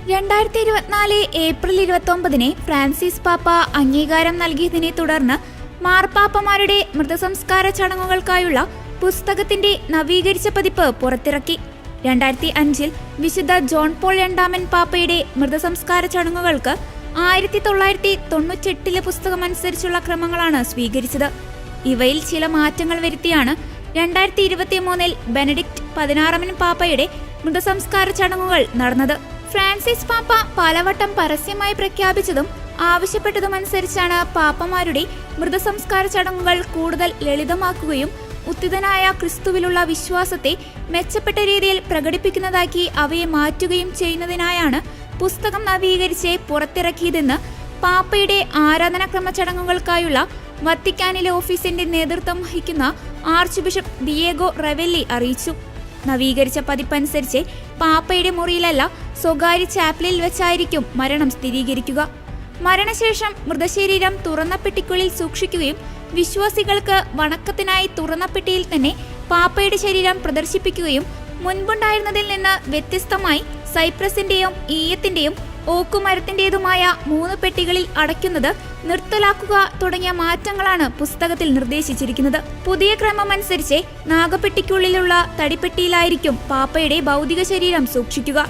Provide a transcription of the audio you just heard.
2024 April 29 Francis പാപ്പ അംഗീകാരം നൽകിയതിനെ തുടർന്ന് മാർപ്പാപ്പമാരുടെ മൃതസംസ്കാര ചടങ്ങുകൾക്കായുള്ള പുസ്തകത്തിന്റെ നവീകരിച്ച പതിപ്പ് പുറത്തിറക്കി. 2005 വിശുദ്ധ ജോൺ പോൾ രണ്ടാമൻ പാപ്പയുടെ മൃതസംസ്കാര ചടങ്ങുകൾക്ക് 1998 പുസ്തകമനുസരിച്ചുള്ള ക്രമങ്ങളാണ് സ്വീകരിച്ചത്. ഇവയിൽ ചില മാറ്റങ്ങൾ വരുത്തിയാണ് 2023 ബെനഡിക്ട് 16 പാപ്പയുടെ മൃതസംസ്കാര ചടങ്ങുകൾ നടന്നത്. ഫ്രാൻസിസ് പാപ്പ പലവട്ടം പരസ്യമായി പ്രഖ്യാപിച്ചതും ആവശ്യപ്പെട്ടതുമനുസരിച്ചാണ് പാപ്പമാരുടെ മൃതസംസ്കാര ചടങ്ങുകൾ കൂടുതൽ ലളിതമാക്കുകയും ഉത്തിതനായ ക്രിസ്തുവിലുള്ള വിശ്വാസത്തെ മെച്ചപ്പെട്ട രീതിയിൽ പ്രകടിപ്പിക്കുന്നതാക്കി അവയെ മാറ്റുകയും ചെയ്യുന്നതിനായാണ് പുസ്തകം നവീകരിച്ച് പുറത്തിറക്കിയതെന്ന് പാപ്പയുടെ ആരാധനാക്രമ ചടങ്ങുകൾക്കായുള്ള വത്തിക്കാനിലെ ഓഫീസിന്റെ നേതൃത്വം വഹിക്കുന്ന ആർച്ച് ബിഷപ്പ് ദിയേഗോ റെവെല്ലി അറിയിച്ചു. നവീകരിച്ച പതിപ്പനുസരിച്ച് പാപ്പയുടെ മുറിയിലല്ല, സ്വകാര്യ ചാപ്പലിൽ വെച്ചായിരിക്കും മരണം സ്ഥിരീകരിക്കുക. മരണശേഷം മൃതശരീരം തുറന്ന പെട്ടിക്കുള്ളിൽ സൂക്ഷിക്കുകയും വിശ്വാസികൾക്ക് വണക്കത്തിനായി തുറന്ന പെട്ടിയിൽ തന്നെ പാപ്പയുടെ ശരീരം പ്രദർശിപ്പിക്കുകയും മുൻപുണ്ടായിരുന്നതിൽ നിന്ന് വ്യത്യസ്തമായി സൈപ്രസിന്റെയും ഈയത്തിന്റെയും ഓക്കുമരത്തിന്റേതുമായ 3 പെട്ടികളിൽ അടയ്ക്കുന്നത് നിർത്തലാക്കുക തുടങ്ങിയ മാറ്റങ്ങളാണ് പുസ്തകത്തിൽ നിർദ്ദേശിച്ചിരിക്കുന്നത്. പുതിയ ക്രമമനുസരിച്ച് നാഗപ്പെട്ടിക്കുള്ളിലുള്ള തടിപ്പെട്ടിയിലായിരിക്കും പാപ്പയുടെ ഭൗതിക ശരീരം സൂക്ഷിക്കുക.